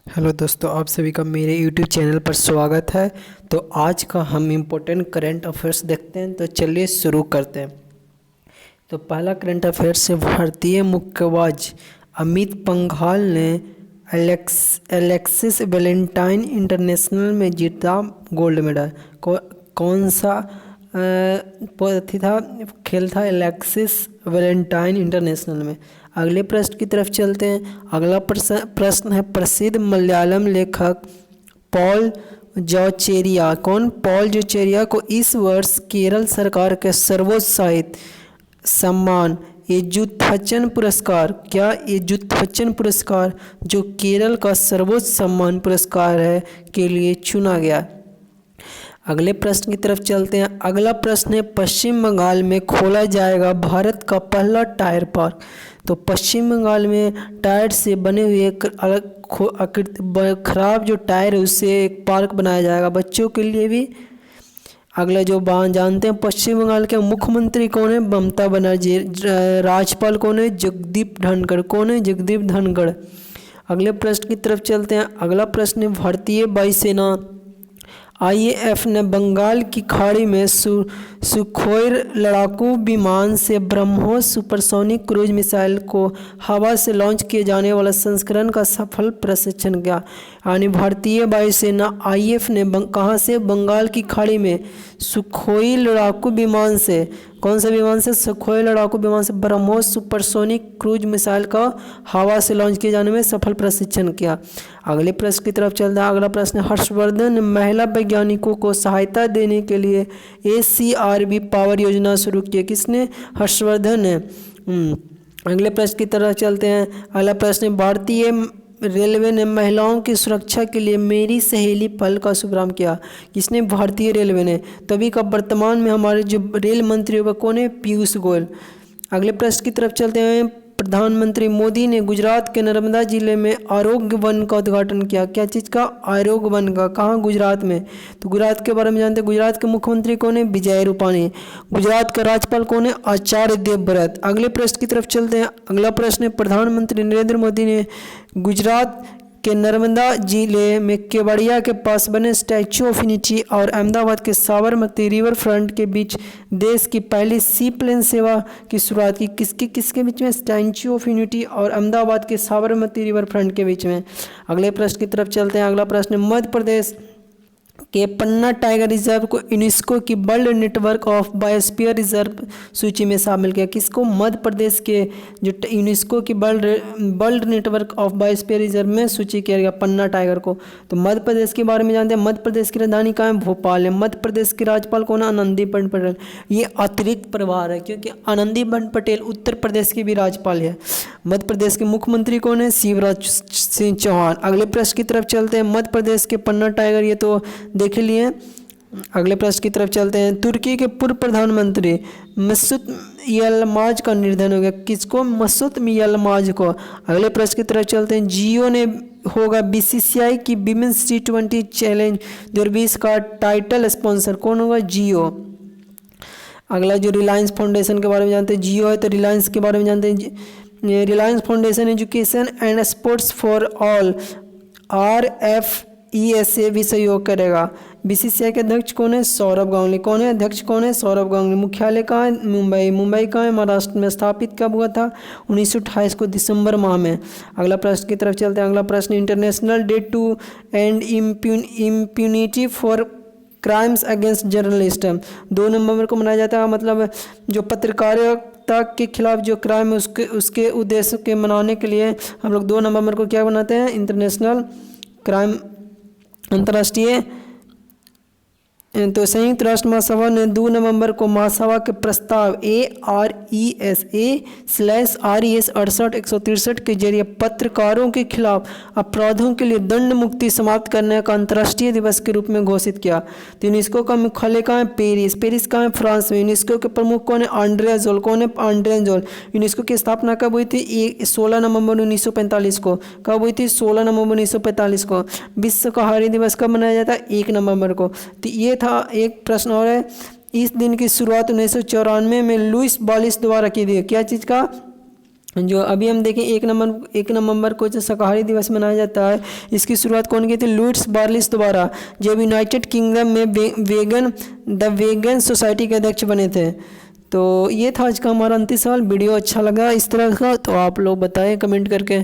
Hello दोस्तों, आप सभी का मेरे YouTube चैनल पर स्वागत है। तो आज का हम इम्पोर्टेंट करंट अफेयर्स देखते हैं। तो चलिए शुरू करते हैं। तो पहला करंट अफेयर्स से भारतीय मुक्केबाज अमित पंघाल ने एलेक्सिस वैलेंटाइन इंटरनेशनल में जीता गोल्ड मेडल। कौन सा खेल था एलेक्सिस वैलेंटाइन इंटरनेशनल में। अगले प्रश्न की तरफ चलते हैं। अगला प्रश्न है प्रसिद्ध मलयालम लेखक पॉल जोचेरिया। कौन? पॉल जोचेरिया को इस वर्ष केरल सरकार के सर्वोच्च साहित्य सम्मान एजुथचन पुरस्कार, क्या एजुथचन पुरस्कार जो केरल का सर्वोच्च सम्मान पुरस्कार है, के लिए चुना गया। अगले प्रश्न की तरफ चलते हैं। अगला प्रश्न है पश्चिम बंगाल में खोला जाएगा भारत का पहला टायर पार्क। तो पश्चिम बंगाल में टायर से बने हुए खराब जो टायर है उससे एक पार्क बनाया जाएगा बच्चों के लिए भी। अगला जो जानते हैं पश्चिम बंगाल के मुख्यमंत्री कौन है? ममता बनर्जी। राज्यपाल कौन है? जगदीप धनखड़। कौन है? जगदीप धनखड़। अगले प्रश्न की तरफ चलते हैं। अगला प्रश्न है भारतीय वायुसेना IAF ने बंगाल की खाड़ी में सुखोई लड़ाकू विमान से ब्रह्मोस सुपरसोनिक क्रूज मिसाइल को हवा से लॉन्च किए जाने वाला संस्करण का सफल प्रशिक्षण किया। यानी भारतीय वायुसेना IAF ने कहाँ से? बंगाल की खाड़ी में सुखोई लड़ाकू विमान से, कौन से विमान से? सुखोई लड़ाकू विमान से ब्रह्मोस सुपरसोनिक क्रूज मिसाइल का हवा से लॉन्च किए जाने में सफल प्रशिक्षण किया। अगले प्रश्न की तरफ चलता है। अगला प्रश्न हर्षवर्धन ने महिला वैज्ञानिकों को सहायता देने के लिए ACRB पावर योजना शुरू की। किसने? हर्षवर्धन ने। अगले प्रश्न की तरफ चलते हैं। अगला प्रश्न भारतीय रेलवे ने महिलाओं की सुरक्षा के लिए मेरी सहेली पहल का शुभारंभ किया। किसने? भारतीय रेलवे ने। तभी का वर्तमान में हमारे जो रेल मंत्री वो कौन है? पीयूष गोयल। अगले प्रश्न की तरफ चलते हैं। प्रधानमंत्री मोदी ने गुजरात के नर्मदा जिले में आरोग्य वन का उद्घाटन किया। क्या चीज़ का? आरोग्य वन का। कहाँ? गुजरात में। तो गुजरात के बारे में जानते हैं। गुजरात के मुख्यमंत्री कौन है? विजय रूपाणी। गुजरात का राज्यपाल कौन है? आचार्य देवव्रत। अगले प्रश्न की तरफ चलते हैं। अगला प्रश्न है प्रधानमंत्री नरेंद्र मोदी ने गुजरात के नर्मदा जिले में केवड़िया के पास बने स्टैच्यू ऑफ यूनिटी और अहमदाबाद के साबरमती रिवर फ्रंट के बीच देश की पहली सी प्लेन सेवा की शुरुआत की। किसके बीच में? स्टैच्यू ऑफ यूनिटी और अहमदाबाद के साबरमती रिवर फ्रंट के बीच में। अगले प्रश्न की तरफ चलते हैं। अगला प्रश्न मध्य प्रदेश के पन्ना टाइगर रिजर्व को यूनेस्को की world network of biosphere reserve सूची में शामिल किया। किसको? मध्य प्रदेश के जो यूनेस्को की world network of biosphere reserve में सूची किया गया पन्ना टाइगर को। तो मध्य प्रदेश के बारे में जानते हैं। मध्य प्रदेश की राजधानी कहाँ है? भोपाल है। मध्य प्रदेश के राज्यपाल कौन है? आनंदीबेन पटेल। ये अतिरिक्त प्रभार है क्योंकि आनंदीबेन पटेल उत्तर प्रदेश के भी राज्यपाल है। मध्य प्रदेश के मुख्यमंत्री कौन है? शिवराज सिंह चौहान। अगले प्रश्न की तरफ चलते हैं। मध्य प्रदेश के पन्ना टाइगर ये तो देख लिए। अगले प्रश्न की तरफ चलते हैं। तुर्की के पूर्व प्रधानमंत्री मसूद यलमाज का निधन हो गया। किसको? मसूद यलमाज को। अगले प्रश्न की तरफ चलते हैं। जियो ने होगा BCCI की विमेंस T20 चैलेंज 2020 का टाइटल स्पॉन्सर। कौन होगा? जियो। अगला जो रिलायंस फाउंडेशन के बारे में जानते हैं। जियो है तो रिलायंस के बारे में जानते हैं। Reliance foundation education and sports for all RFESA भी सहयोग करेगा। BCCI के अध्यक्ष कौन है? सौरभ गांगुली। कौन है अध्यक्ष? कौन है? सौरभ गांगुली। मुख्यालय कहाँ है? मुंबई। मुंबई कहाँ है? महाराष्ट्र में। स्थापित कब हुआ था? 1928 को दिसंबर माह में। अगला प्रश्न की तरफ चलते हैं। अगला प्रश्न international day to end impunity for crimes against journalist 2 नवंबर को मनाया जाता है। मतलब जो पत्रकारिता के खिलाफ जो क्राइम है उसके उद्देश्य के मनाने के लिए हम लोग 2 नवंबर को क्या बनाते हैं? इंटरनेशनल क्राइम, अंतर्राष्ट्रीय। तो संयुक्त राष्ट्र महासभा ने 2 नवंबर को महासभा के प्रस्ताव ARESA/RES 68/163 के जरिए पत्रकारों के खिलाफ अपराधों के लिए दंड मुक्ति समाप्त करने का अंतर्राष्ट्रीय दिवस के रूप में घोषित किया। तो यूनेस्को का मुख्यालय कहाँ है? पेरिस। पेरिस कहाँ है? फ्रांस में। यूनेस्को के प्रमुख कौन है? आंड्रे जोल। कौन है? आंड्रे जोल। यूनेस्को की स्थापना कब हुई थी? 16 नवंबर 1945 को। कब हुई थी? 16 नवंबर 1945 को। विश्व कहानी दिवस कब मनाया जाता है? 1 नवंबर को। तो ये था। एक प्रश्न और है। इस दिन की शुरुआत 1994 में लुइस बॉलिस द्वारा की गई। क्या चीज़ का? जो अभी हम देखें 1 नवंबर को जो शाकाहारी दिवस मनाया जाता है, इसकी शुरुआत कौन की थी? लुईस बार्लिस द्वारा, जो यूनाइटेड किंगडम में वेगन सोसाइटी के अध्यक्ष बने थे। तो ये था आज का हमारा अंतिम सवाल। वीडियो अच्छा लगा इस तरह का तो आप लोग बताएं कमेंट करके।